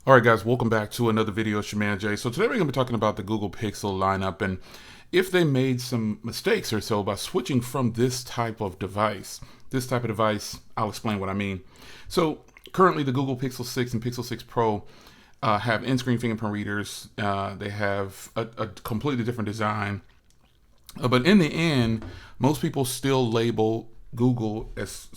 All right, guys, welcome back to another video. It's your man Jay. So today we're going to be talking about the Google Pixel lineup and if they made some mistakes or so by switching from this type of device. This type of device, I'll explain what I mean. So currently the Google Pixel 6 and Pixel 6 Pro have in-screen fingerprint readers. They have a completely different design. But in the end, most people still label Google as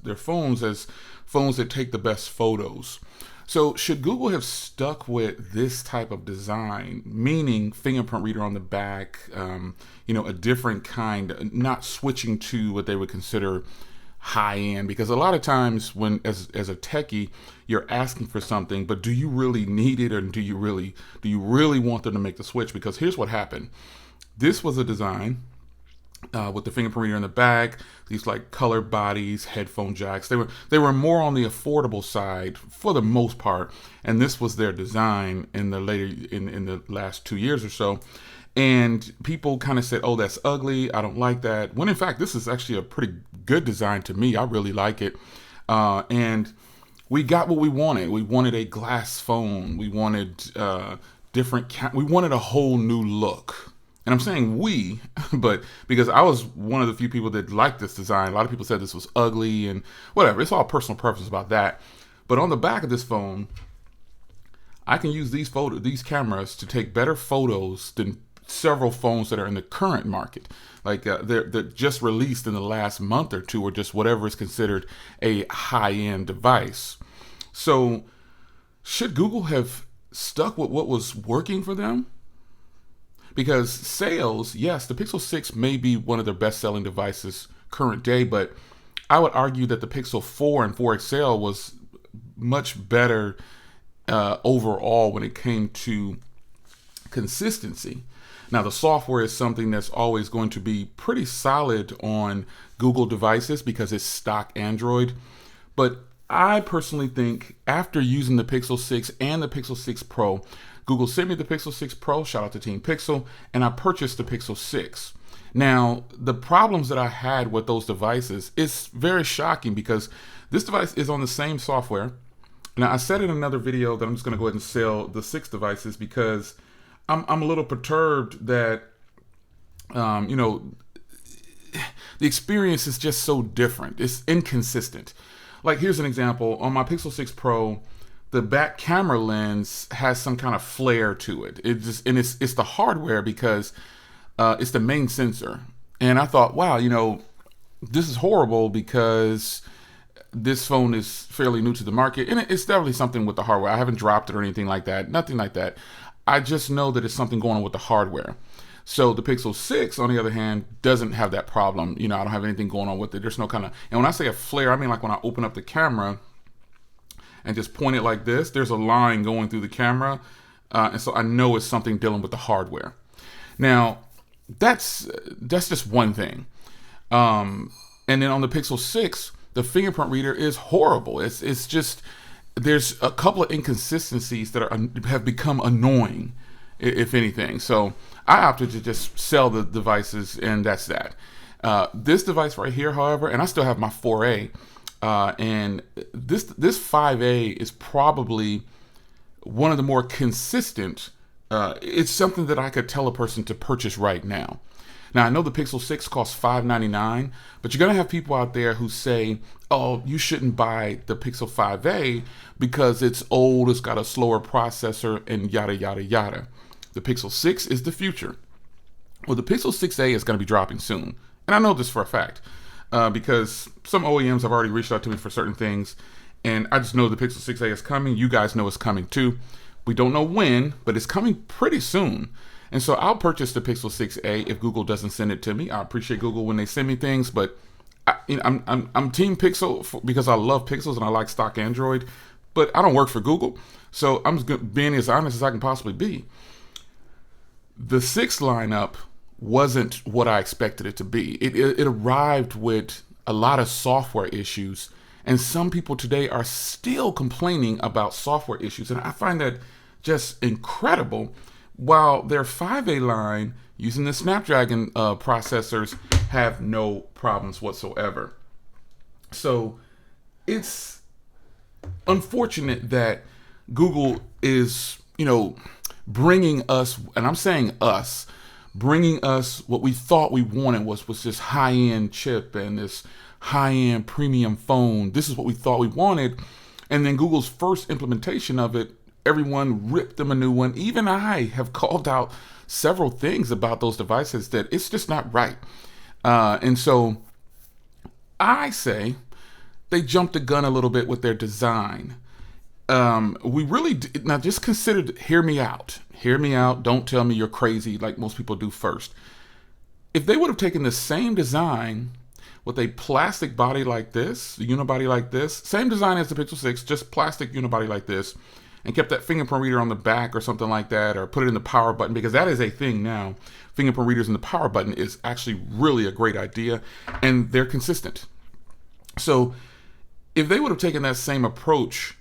their phones as phones that take the best photos. So should Google have stuck with this type of design, meaning fingerprint reader on the back, a different kind, not switching to what they would consider high end? Because a lot of times when as a techie, you're asking for something, but do you really need it, or do you really want them to make the switch? Because here's what happened. This was a design with the fingerprint reader in the back, these like color bodies, headphone jacks. They were more on the affordable side for the most part, and this was their design in the last 2 years or so. And people kind of said, "Oh, that's ugly. I don't like that." When in fact, this is actually a pretty good design to me. I really like it, and we got what we wanted. We wanted a glass phone. We wanted we wanted a whole new look. And I'm saying we, but because I was one of the few people that liked this design. A lot of people said this was ugly and whatever. It's all personal preference about that. But on the back of this phone, I can use these cameras to take better photos than several phones that are in the current market. Like they're just released in the last month or two, or just whatever is considered a high-end device. So should Google have stuck with what was working for them? Because sales, yes, the Pixel 6 may be one of their best-selling devices current day, but I would argue that the Pixel 4 and 4 XL was much better overall when it came to consistency. Now, the software is something that's always going to be pretty solid on Google devices because it's stock Android. But I personally think after using the Pixel 6 and the Pixel 6 Pro, Google sent me the Pixel 6 Pro, shout out to Team Pixel, and I purchased the Pixel 6. Now, the problems that I had with those devices is very shocking because this device is on the same software. Now, I said in another video that I'm just going to go ahead and sell the 6 devices because I'm a little perturbed that, the experience is just so different. It's inconsistent. Like, here's an example. On my Pixel 6 Pro, the back camera lens has some kind of flare to it. It's the hardware because it's the main sensor. And I thought, wow, this is horrible because this phone is fairly new to the market, and it's definitely something with the hardware. I haven't dropped it or anything like that. Nothing like that. I just know that it's something going on with the hardware. So the Pixel 6, on the other hand, doesn't have that problem. I don't have anything going on with it. There's no kind of, and when I say a flare, I mean like when I open up the camera and just point it like this, there's a line going through the camera. And so I know it's something dealing with the hardware. Now, that's just one thing. And then on the Pixel 6, the fingerprint reader is horrible. It's just, there's a couple of inconsistencies that have become annoying, if anything. So I opted to just sell the devices, and that's that. This device right here, however, and I still have my 4A, and this 5A is probably one of the more consistent. It's something that I could tell a person to purchase right now. Now, I know the Pixel 6 costs $599, but you're going to have people out there who say, oh, you shouldn't buy the Pixel 5A because it's old, it's got a slower processor, and yada, yada, yada. The Pixel 6 is the future. Well, the Pixel 6a is going to be dropping soon. And I know this for a fact because some OEMs have already reached out to me for certain things, and I just know the Pixel 6a is coming. You guys know it's coming too. We don't know when, but it's coming pretty soon. And so I'll purchase the Pixel 6a if Google doesn't send it to me. I appreciate Google when they send me things, but I'm Team Pixel because I love Pixels and I like stock Android, but I don't work for Google. So I'm just being as honest as I can possibly be. The 6 lineup wasn't what I expected it to be. It arrived with a lot of software issues, and some people today are still complaining about software issues, and I find that just incredible. While their 5A line using the Snapdragon processors have no problems whatsoever. So it's unfortunate that Google is, bringing us, and I'm saying us, bringing us what we thought we wanted was this high-end chip and this high-end premium phone. This is what we thought we wanted. And then Google's first implementation of it, everyone ripped them a new one. Even I have called out several things about those devices that it's just not right. And so I say they jumped the gun a little bit with their design. We really now just consider, hear me out. Hear me out. Don't tell me you're crazy like most people do first. If they would have taken the same design with a plastic body like this, a unibody like this, same design as the Pixel 6, just plastic unibody like this, and kept that fingerprint reader on the back or something like that, or put it in the power button, because that is a thing now. Fingerprint readers in the power button is actually really a great idea, and they're consistent. So if they would have taken that same approach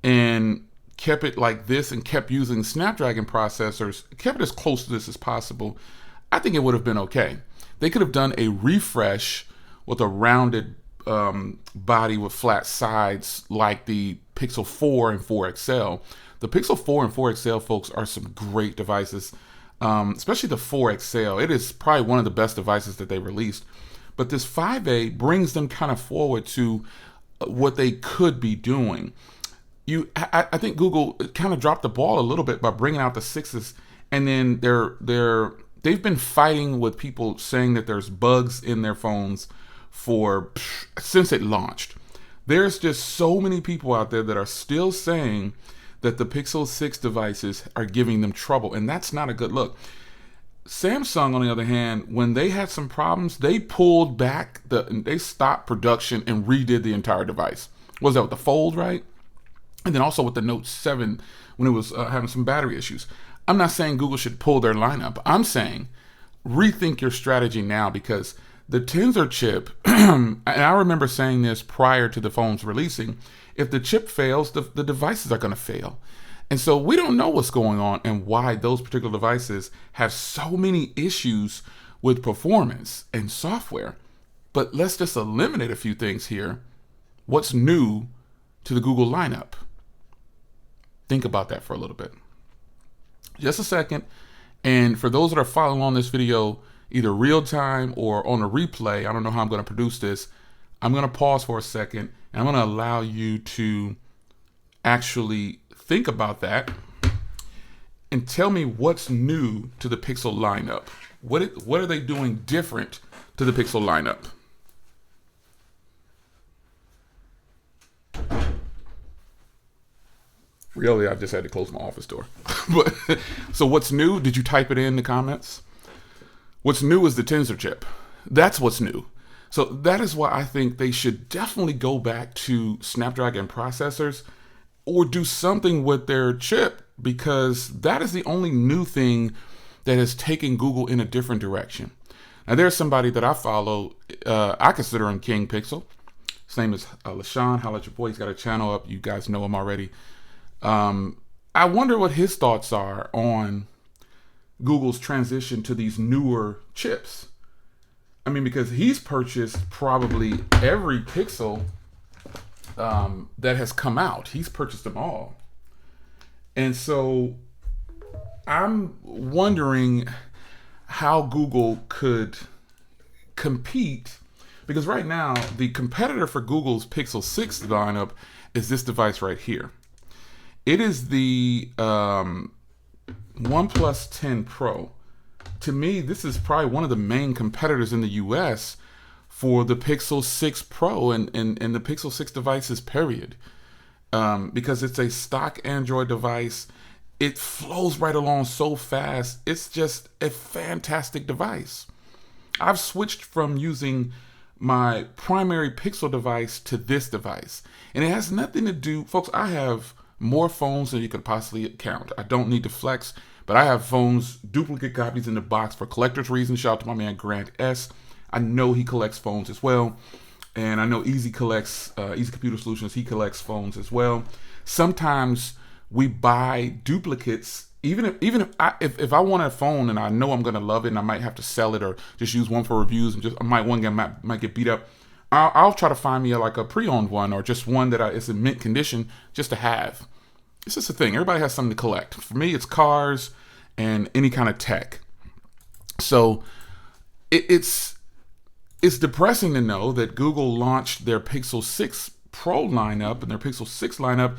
and kept it like this and kept using Snapdragon processors, kept it as close to this as possible, I think it would have been okay. They could have done a refresh with a rounded body with flat sides like the Pixel 4 and 4 XL. The Pixel 4 and 4 XL, folks, are some great devices, especially the 4 XL. It is probably one of the best devices that they released. But this 5A brings them kind of forward to what they could be doing. I think Google kind of dropped the ball a little bit by bringing out the 6s, and then they've been fighting with people saying that there's bugs in their phones since it launched. There's just so many people out there that are still saying that the Pixel 6 devices are giving them trouble, and that's not a good look. Samsung, on the other hand, when they had some problems, they pulled back, they stopped production and redid the entire device. Was that with the Fold, right? And then also with the Note 7 when it was having some battery issues. I'm not saying Google should pull their lineup. I'm saying rethink your strategy now, because the Tensor chip, and I remember saying this prior to the phones releasing, if the chip fails, the devices are going to fail. And so we don't know what's going on and why those particular devices have so many issues with performance and software. But let's just eliminate a few things here. What's new to the Google lineup? Think about that for a little bit. Just a second. And for those that are following on this video, either real time or on a replay, I don't know how I'm going to produce this. I'm going to pause for a second, and I'm going to allow you to actually think about that and tell me what's new to the Pixel lineup. What are they doing different to the Pixel lineup? Really, I just had to close my office door. But so what's new? Did you type it in the comments? What's new is the Tensor chip. That's what's new. So that is why I think they should definitely go back to Snapdragon processors or do something with their chip, because that is the only new thing that has taken Google in a different direction. Now, there's somebody that I follow. I consider him King Pixel. His name is LaShawn. Holla at your boy. He's got a channel up. You guys know him already. I wonder what his thoughts are on Google's transition to these newer chips. I mean, because he's purchased probably every Pixel that has come out. He's purchased them all. And so I'm wondering how Google could compete, because right now the competitor for Google's Pixel 6 lineup is this device right here. It is the OnePlus 10 Pro. To me, this is probably one of the main competitors in the US for the Pixel 6 Pro and the Pixel 6 devices, period. Because it's a stock Android device. It flows right along so fast. It's just a fantastic device. I've switched from using my primary Pixel device to this device. And it has nothing to do, folks, I have more phones than you could possibly count. I don't need to flex, but I have phones, duplicate copies in the box for collector's reasons. Shout out to my man Grant S. I know he collects phones as well. And I know Easy collects, Easy Computer Solutions, he collects phones as well. Sometimes we buy duplicates, even if I want a phone and I know I'm gonna love it and I might have to sell it or just use one for reviews and I might get beat up. I'll try to find me like a pre-owned one or just one that is in mint condition just to have. It's just a thing. Everybody has something to collect. For me, it's cars and any kind of tech. So it's depressing to know that Google launched their Pixel 6 Pro lineup and their Pixel 6 lineup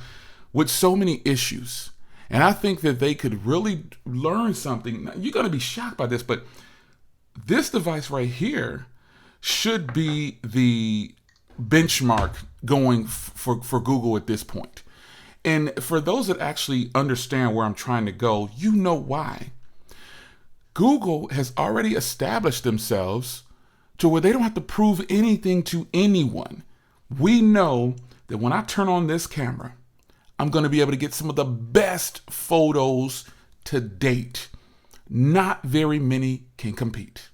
with so many issues. And I think that they could really learn something. You're going to be shocked by this, but this device right here should be the benchmark going for Google at this point. And for those that actually understand where I'm trying to go, you know why. Google has already established themselves to where they don't have to prove anything to anyone. We know that when I turn on this camera, I'm going to be able to get some of the best photos to date. Not very many can compete.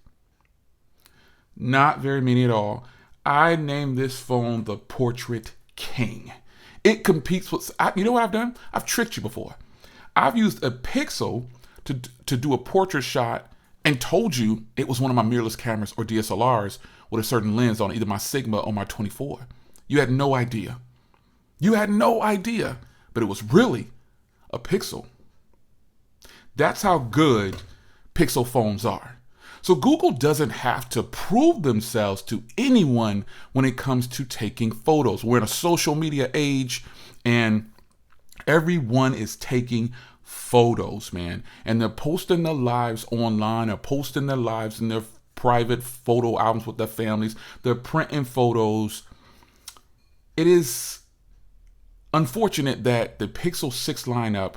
Not very many at all. I named this phone the Portrait King. It competes with, you know what I've done? I've tricked you before. I've used a Pixel to do a portrait shot and told you it was one of my mirrorless cameras or DSLRs with a certain lens on either my Sigma or my 24. You had no idea. You had no idea, but it was really a Pixel. That's how good Pixel phones are. So Google doesn't have to prove themselves to anyone when it comes to taking photos. We're in a social media age and everyone is taking photos, man. And they're posting their lives online or posting their lives in their private photo albums with their families. They're printing photos. It is unfortunate that the Pixel 6 lineup,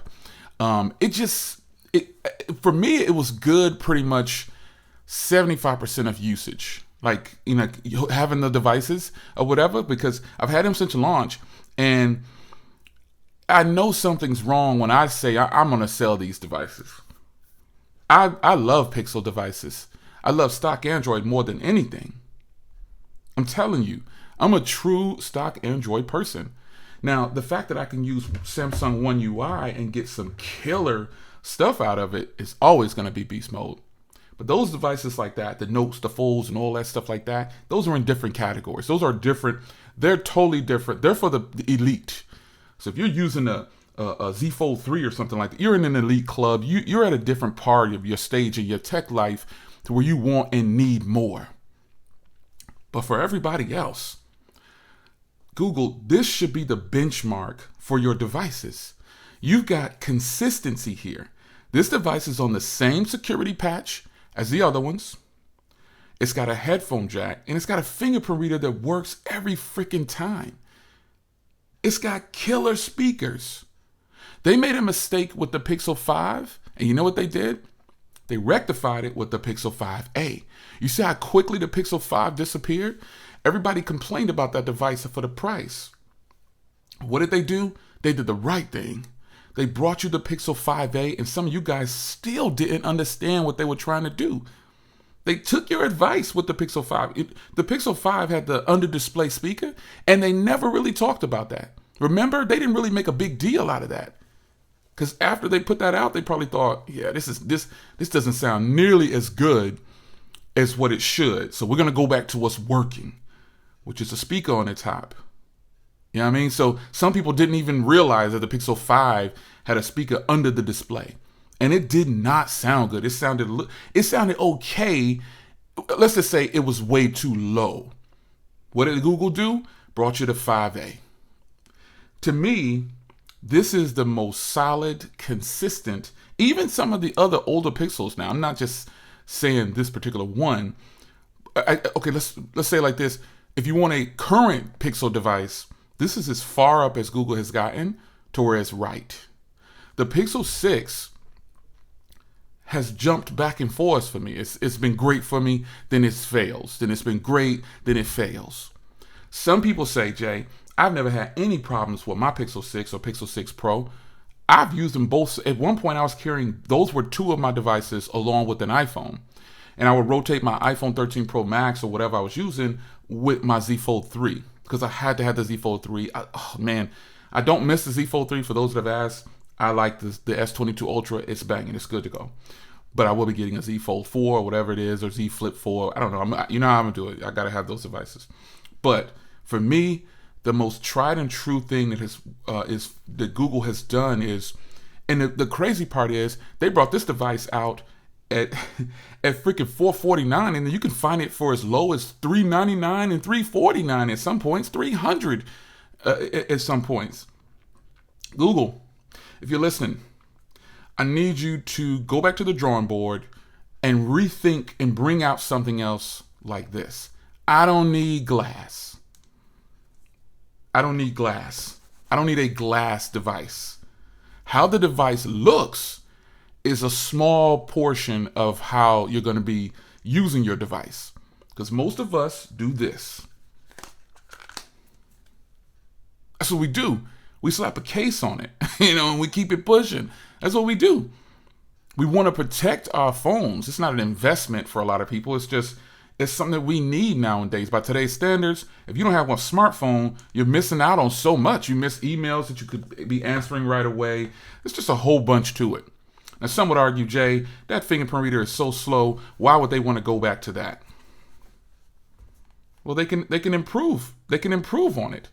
for me, it was good pretty much 75% of usage, like, you know, having the devices or whatever, because I've had them since launch and I know something's wrong when I say I'm going to sell these devices. I love Pixel devices. I love stock Android more than anything. I'm telling you, I'm a true stock Android person. Now, the fact that I can use Samsung One UI and get some killer stuff out of it is always going to be beast mode. But those devices like that, the Notes, the Folds, and all that stuff like that, those are in different categories. Those are different. They're totally different. They're for the elite. So if you're using a Z Fold 3 or something like that, you're in an elite club. You're at a different part of your stage of your tech life to where you want and need more. But for everybody else, Google, this should be the benchmark for your devices. You've got consistency here. This device is on the same security patch as the other ones. It's got a headphone jack and it's got a fingerprint reader that works every freaking time. It's got killer speakers. They made a mistake with the Pixel 5, and you know what they did? They rectified it with the Pixel 5a. You see how quickly the Pixel 5 disappeared? Everybody complained about that device for the price. What did they do? They did the right thing. They brought you the Pixel 5a, and some of you guys still didn't understand what they were trying to do. They took your advice with the Pixel 5. The Pixel 5 had the under-display speaker, and they never really talked about that. Remember, they didn't really make a big deal out of that. Because after they put that out, they probably thought, yeah, this doesn't sound nearly as good as what it should. So we're going to go back to what's working, which is a speaker on the top. You know what I mean? So some people didn't even realize that the Pixel 5 had a speaker under the display. And it did not sound good. It sounded okay. Let's just say it was way too low. What did Google do? Brought you the 5a. To me, this is the most solid, consistent, even some of the other older Pixels now. I'm not just saying this particular one. Okay, let's say it like this. If you want a current Pixel device, this is as far up as Google has gotten to where it's right. The Pixel 6 has jumped back and forth for me. It's been great for me, then it fails. Then it's been great, then it fails. Some people say, Jay, I've never had any problems with my Pixel 6 or Pixel 6 Pro. I've used them both. At one point, I was carrying, those were two of my devices along with an iPhone. And I would rotate my iPhone 13 Pro Max or whatever I was using with my Z Fold 3 because I had to have the Z Fold 3. I don't miss the Z Fold 3 for those that have asked. I like the S22 Ultra. It's banging. It's good to go. But I will be getting a Z Fold 4 or whatever it is, or Z Flip 4. I don't know. You know how I'm going to do it. I got to have those devices. But for me, the most tried and true thing that that Google has done is, and the crazy part is they brought this device out at at freaking $449, and then you can find it for as low as $399 and $349 at some points, $300 at some points. Google, if you're listening, I need you to go back to the drawing board and rethink and bring out something else like this. I don't need glass. I don't need glass. I don't need a glass device. How the device looks is a small portion of how you're going to be using your device. Because most of us do this. That's what we do. We slap a case on it, and we keep it pushing. That's what we do. We want to protect our phones. It's not an investment for a lot of people. It's something that we need nowadays. By today's standards, if you don't have one smartphone, you're missing out on so much. You miss emails that you could be answering right away. It's just a whole bunch to it. Now, some would argue, Jay, that fingerprint reader is so slow. Why would they want to go back to that? Well, they can improve. They can improve on it.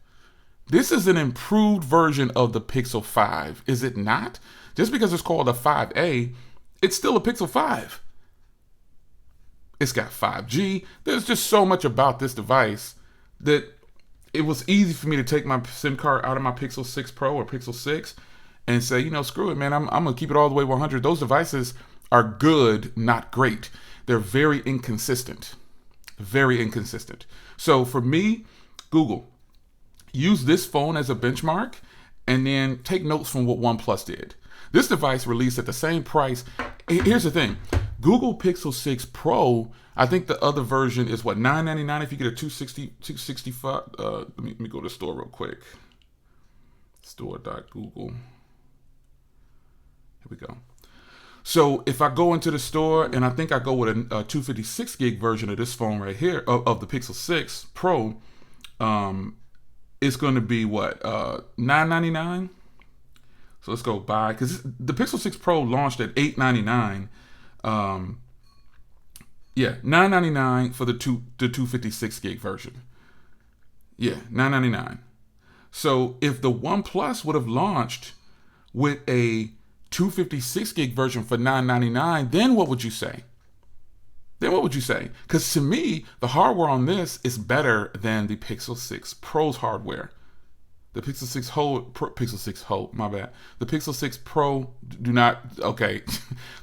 This is an improved version of the Pixel 5, is it not? Just because it's called a 5A, it's still a Pixel 5. It's got 5G. There's just so much about this device that it was easy for me to take my SIM card out of my Pixel 6 Pro or Pixel 6 and say, screw it, man. I'm going to keep it all the way 100. Those devices are good, not great. They're very inconsistent. Very inconsistent. So for me, Google, use this phone as a benchmark and then take notes from what OnePlus did. This device released at the same price. Here's the thing. Google Pixel 6 Pro, I think the other version is what, $999 if you get a 265. Let me go to the store real quick. Store.google. Here we go. So if I go into the store and I think I go with a 256 gig version of this phone right here, of the Pixel 6 Pro, it's going to be what, $999? So let's go buy, because the Pixel 6 Pro launched at $899. Yeah, $999 for the 256 gig version. Yeah, $999. So if the OnePlus would have launched with a 256 gig version for $999, then what would you say? Because to me, the hardware on this is better than the Pixel 6 Pro's hardware. The Pixel 6 The Pixel 6 Pro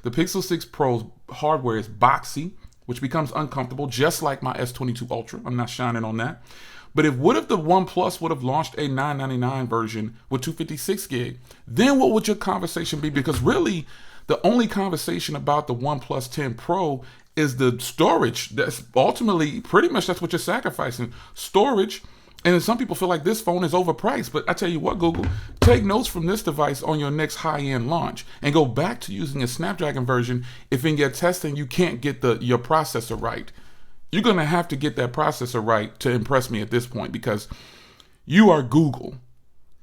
the Pixel 6 Pro's hardware is boxy, which becomes uncomfortable, just like my S22 Ultra. I'm not shining on that. But the OnePlus would have launched a $999 version with 256 gig, then what would your conversation be? Because really, the only conversation about the OnePlus 10 Pro is the storage. That's ultimately, pretty much that's what you're sacrificing, storage. And then some people feel like this phone is overpriced. But I tell you what, Google, take notes from this device on your next high-end launch and go back to using a Snapdragon version if in your testing you can't get your processor right. You're going to have to get that processor right to impress me at this point, because you are Google.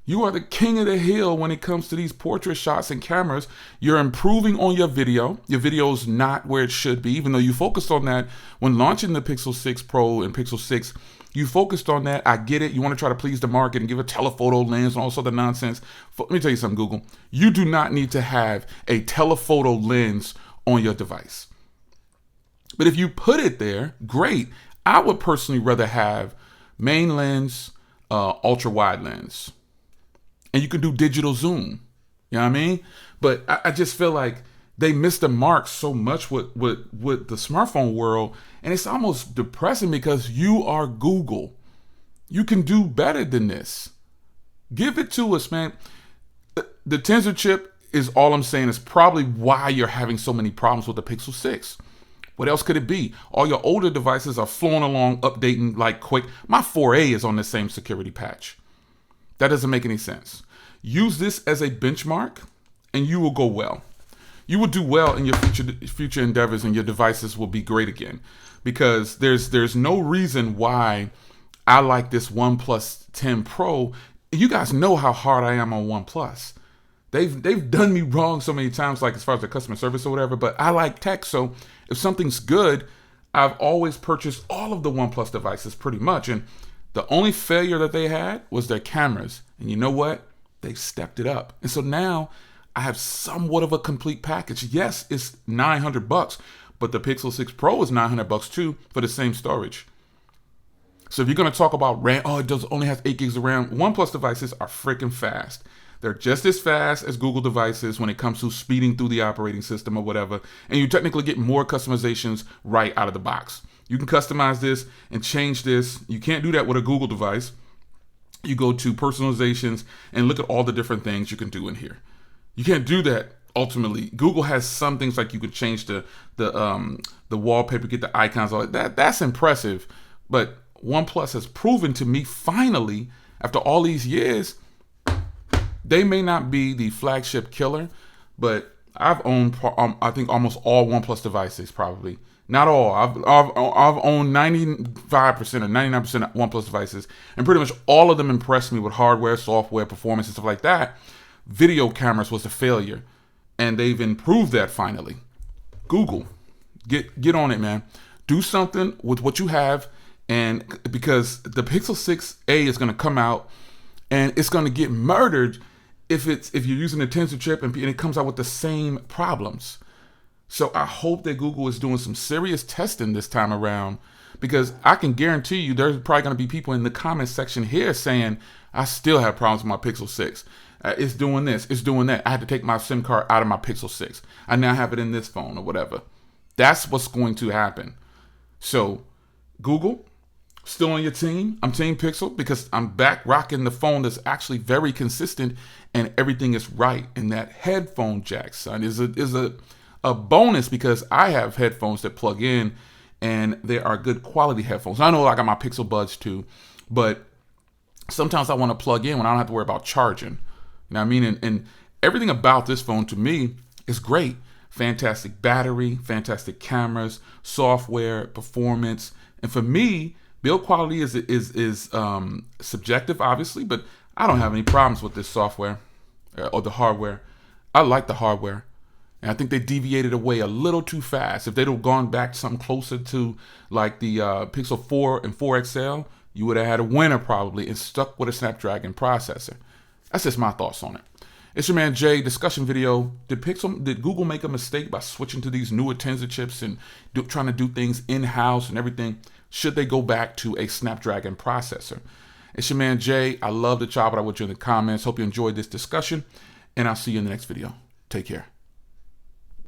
You are the king of the hill when it comes to these portrait shots and cameras. You're improving on your video. Your video is not where it should be, even though you focused on that when launching the Pixel 6 Pro and Pixel 6. You focused on that. I get it. You want to try to please the market and give a telephoto lens and all sorts of nonsense. Let me tell you something, Google. You do not need to have a telephoto lens on your device. But if you put it there, great. I would personally rather have main lens, ultra wide lens. And you can do digital zoom. You know what I mean? But I just feel like they missed the mark so much with the smartphone world. And it's almost depressing because you are Google. You can do better than this. Give it to us, man. The Tensor chip is all I'm saying is probably why you're having so many problems with the Pixel 6. What else could it be? All your older devices are flowing along, updating like quick. My 4A is on the same security patch. That doesn't make any sense. Use this as a benchmark and you will go well. You will do well in your future endeavors, and your devices will be great again, because there's no reason why I like this OnePlus 10 Pro. You guys know how hard I am on OnePlus. They've done me wrong so many times, like as far as the customer service or whatever, but I like tech. So if something's good, I've always purchased all of the OnePlus devices pretty much. And The only failure that they had was their cameras. And you know what? They stepped it up. And so now I have somewhat of a complete package. Yes, it's $900, but the Pixel 6 Pro is $900 too for the same storage. So if you're going to talk about RAM, oh, it only has 8 gigs of RAM. OnePlus devices are freaking fast. They're just as fast as Google devices when it comes to speeding through the operating system or whatever. And you technically get more customizations right out of the box. You can customize this and change this. You can't do that with a Google device. You go to personalizations and look at all the different things you can do in here. You can't do that ultimately. Google has some things like you could change the wallpaper, get the icons, all that. That's impressive. But OnePlus has proven to me finally, after all these years, they may not be the flagship killer, but I've owned, I think, almost all OnePlus devices, probably. Not all. I've owned 95% or 99% OnePlus devices, and pretty much all of them impressed me with hardware, software, performance, and stuff like that. Video cameras was a failure, and they've improved that finally. Google, get on it, man. Do something with what you have, and because the Pixel 6a is going to come out, and it's going to get murdered if you're using the Tensor chip and it comes out with the same problems. So I hope that Google is doing some serious testing this time around, because I can guarantee you there's probably going to be people in the comment section here saying, I still have problems with my Pixel 6. It's doing this, it's doing that. I had to take my SIM card out of my Pixel 6. I now have it in this phone or whatever. That's what's going to happen. So Google, still on your team. I'm Team Pixel because I'm back rocking the phone that's actually very consistent and everything is right. And that headphone jack, son, is a bonus because I have headphones that plug in and they are good quality headphones. I know I got my Pixel Buds too, but sometimes I want to plug in when I don't have to worry about charging. You know what I mean? And everything about this phone to me is great. Fantastic battery, fantastic cameras, software, performance. And for me, build quality is subjective, obviously, but I don't have any problems with this software or the hardware. I like the hardware. And I think they deviated away a little too fast. If they'd have gone back to something closer to like the Pixel 4 and 4 XL, you would have had a winner probably and stuck with a Snapdragon processor. That's just my thoughts on it. It's your man Jay, discussion video. Did Google make a mistake by switching to these newer Tensor chips and trying to do things in-house and everything? Should they go back to a Snapdragon processor? It's your man Jay. I love to chop it up with you in the comments. Hope you enjoyed this discussion, and I'll see you in the next video. Take care.